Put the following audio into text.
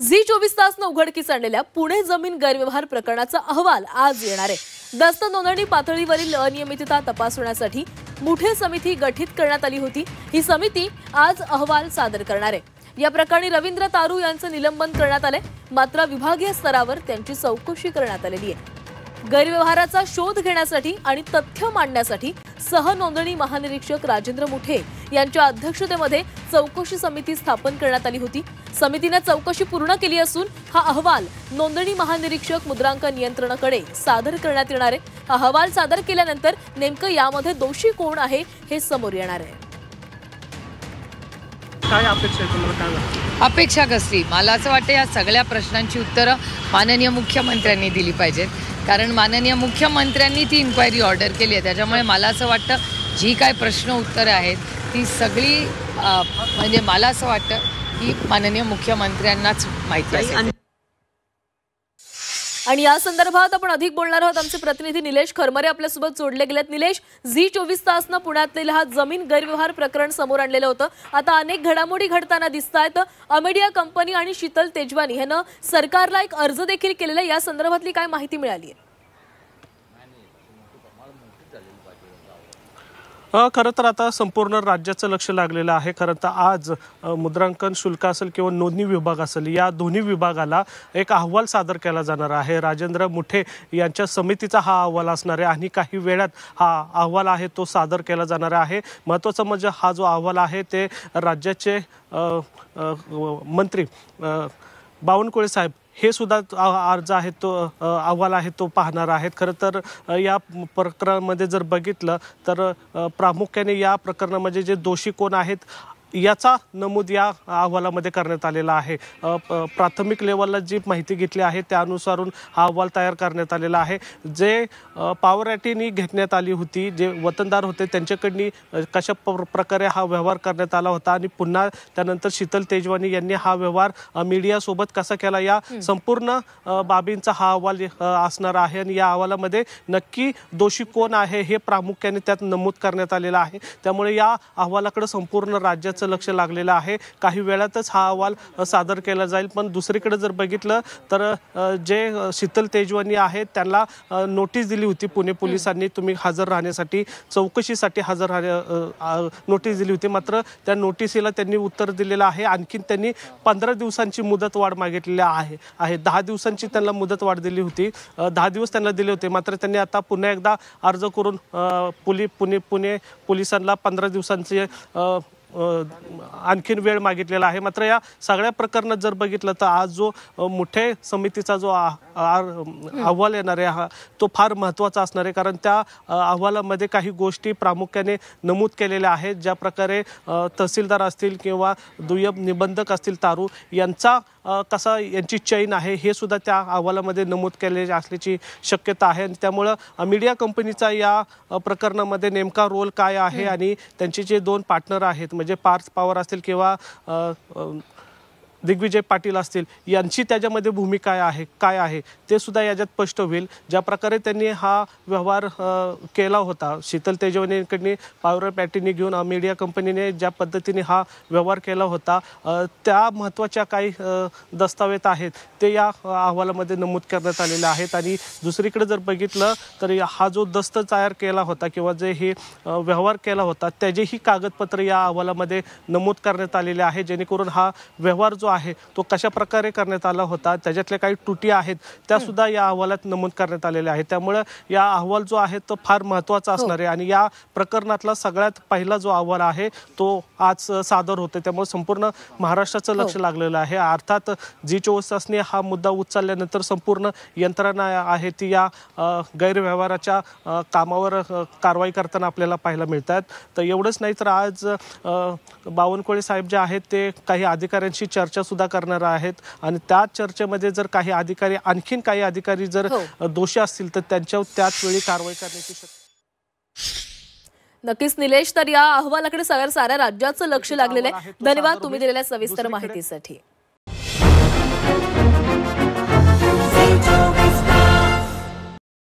Zee 24 तासनं उघडकीस आणलेल्या पुणे जमीन गैरव्यवहार प्रकरणाचा अहवाल आज येणार आहे। दस्त नोंदणी पातळीवरील अनियमितता तपासण्यासाठी मुठे समिती गठीत करण्यात आली होती। ही समिती आज अहवाल सादर करणार आहे। या प्रकरणी रवींद्र तारू यांचं निलंबन करण्यात आले, मात्र विभागीय स्तरावर त्यांची चौकशी करण्यात आलेली आहे। गैरव्यवहाराचा शोध घेण्यासाठी आणि तथ्य मांडण्यासाठी सहनोंदणी महानिरीक्षक राजेंद्र मुठे यांच्या अध्यक्षतेमध्ये चौकशी समिती स्थापन करण्यात आली होती। समितीने चौकशी पूर्ण केली असून हा अहवाल नोंदणी महानिरीक्षक मुद्रांक नियंत्रणाकडे सादर करण्यात येणार आहे। हा अहवाल सादर केल्यानंतर नेमकं यामध्ये दोषी कोण आहे हे समोर येणार आहे। काय अपेक्षा आहे तुम्हाला? काय वाटतं? अपेक्षा कसली? मला असं वाटतं या सगळ्या प्रश्नांची उत्तरं माननीय मुख्यमंत्र्यांनी दिली पाहिजेत, कारण माननीय मुख्यमंत्र्यांनी ती इन्क्वायरी ऑर्डर केली आहे। त्याच्यामुळे मला असं वाटतं जी काय प्रश्न उत्तरं आहेत ती सगळी म्हणजे मला असं वाटतं की माननीय मुख्यमंत्र्यांनाच माहिती असेल। आणि या संदर्भात आपण अधिक बोलणार आहोत। आमचे प्रतिनिधी निलेश खरमरे आपल्यासोबत जोडले गेलेत। निलेश, झी 24 तासनं पुण्यातील हा जमीन गैरव्यवहार प्रकरण समोर आणलेलं होतं। आता अनेक घडामोडी घडताना दिसतायत। अमेडिया कंपनी आणि शीतल तेजवानी यांना सरकारला एक अर्ज देखील केलेला, या संदर्भातली काय माहिती मिळाली आहे? खरं तर आता संपूर्ण राज्याचं लक्ष लागलेलं आहे। खरं तर आज मुद्रांकन शुल्क असेल किंवा नोंदणी विभाग असेल, या दोन्ही विभागाला एक अहवाल सादर केला जाणार आहे। राजेंद्र मुठे यांच्या समितीचा हा अहवाल असणार आहे आणि काही वेळात हा अहवाल आहे तो सादर केला जाणार आहे। महत्त्वाचं म्हणजे हा जो अहवाल आहे ते राज्याचे मंत्री बावनकुळे साहेब हे सुद्धा अर्ज आहे तो अहवाल आहे तो पाहणार आहेत। खरं तर या प्रकरणामध्ये जर बघितलं तर प्रामुख्याने या प्रकरणामध्ये जे दोषी कोण आहेत याचा नमूद या अहवालामध्ये करण्यात आलेला आहे। प्राथमिक लेवलला जी माहिती घेतली आहे त्यानुसारून हा अहवाल तयार करण्यात आलेला आहे। जे पॉवर ॲक्टनी घेण्यात आली होती, जे वतनदार होते त्यांच्याकडनी कशा प्रकारे हा व्यवहार करण्यात आला होता आणि पुन्हा त्यानंतर शीतल तेजवानी यांनी हा व्यवहार मीडियासोबत कसा केला, या संपूर्ण बाबींचा हा अहवाल असणार आहे। आणि या अहवालामध्ये नक्की दोषी कोण आहे हे प्रामुख्याने त्यात नमूद करण्यात आलेलं आहे। त्यामुळे या अहवालाकडे संपूर्ण राज्यात लक्ष लागलेलं आहे। काही वेळातच हा अहवाल सादर केला जाईल। पण दुसरीकडे जर बघितलं तर जे शीतल तेजवानी आहेत त्यांना नोटीस दिली होती पुणे पोलिसांनी, तुम्ही हजर राहण्यासाठी, चौकशीसाठी हजर नोटीस दिली होती। मात्र त्या नोटीसीला त्यांनी उत्तर दिलेलं आहे। आणखीन त्यांनी 15 दिवसांची मुदतवाढ मागितलेली आहे। 10 दिवसांची त्यांना मुदतवाढ दिली होती, 10 दिवस त्यांना दिले होते। मात्र त्यांनी आता पुन्हा एकदा अर्ज करून पुणे पोलिसांना 15 दिवसांचे आणखीन वेळ मागितलेला आहे। मात्र या सगळ्या प्रकरणात जर बघितलं तर आज जो मुठे समितीचा जो अहवाल येणार आहे तो फार महत्त्वाचा असणार आहे, कारण त्या अहवालामध्ये काही गोष्टी प्रामुख्याने नमूद केलेल्या आहेत। ज्या प्रकारे तहसीलदार असतील किंवा दुय्यम निबंधक असतील तारू यांचा कसा यांची चैन आहे हे सुद्धा त्या अहवालामध्ये नमूद केलेले असल्याची शक्यता आहे। आणि त्यामुळं मीडिया कंपनीचा या प्रकरणामध्ये नेमका रोल काय आहे आणि त्यांचे जे दोन पार्टनर आहेत म्हणजे पार्थ पवार असतील किंवा दिग्विजय पाटील असतील यांची त्याच्यामध्ये भूमिका काय आहे ते सुद्धा याच्यात स्पष्ट होईल। ज्या प्रकारे त्यांनी हा व्यवहार केला होता, शीतल तेजवानीकडनी पॉवर पॅटीनी घेऊन मीडिया कंपनीने ज्या पद्धतीने हा व्यवहार केला होता, त्या महत्त्वाच्या काही दस्तावेज आहेत ते या अहवालामध्ये नमूद करण्यात आलेले आहेत। आणि दुसरीकडे जर बघितलं तर हा जो दस्त तयार केला होता किंवा जे हे व्यवहार केला होता त्याचेही कागदपत्र या अहवालामध्ये नमूद करण्यात आलेले आहे, जेणेकरून हा व्यवहार जो आहे तो कशा प्रकारे करण्यात आला होता त्याच्यातल्या काही त्रुटी आहेत त्या सुद्धा या अहवालात नमूद करण्यात आलेल्या आहेत। त्यामुळे या अहवाल जो आहे तो फार महत्त्वाचा असणार आहे आणि या प्रकरणातला सगळ्यात पहिला जो अहवाल आहे तो आज सादर होतो। त्यामुळे संपूर्ण महाराष्ट्राचं लक्ष लागलेलं आहे। अर्थात झी 24 तासने हा मुद्दा उचलल्यानंतर संपूर्ण यंत्रणा आहे ती या गैरव्यवहाराच्या कामावर कारवाई करताना आपल्याला पाहायला मिळतात। तर एवढंच नाही तर आज बावनकुळे साहेब जे आहेत ते काही अधिकाऱ्यांशी चर्चा सुद्धा करणार आहेत आणि त्या चर्चेमध्ये जर काही अधिकारी आणखीन काही अधिकारी जर दोषी असतील तर त्यांच्यावर त्याच वेळी कारवाई करण्याची शक्यता। नक्कीच निलेश, तर या अहवालाकडे साऱ्या राज्याचं लक्ष लागलेलं आहे। धन्यवाद तुम्ही दिलेल्या सविस्तर माहितीसाठी।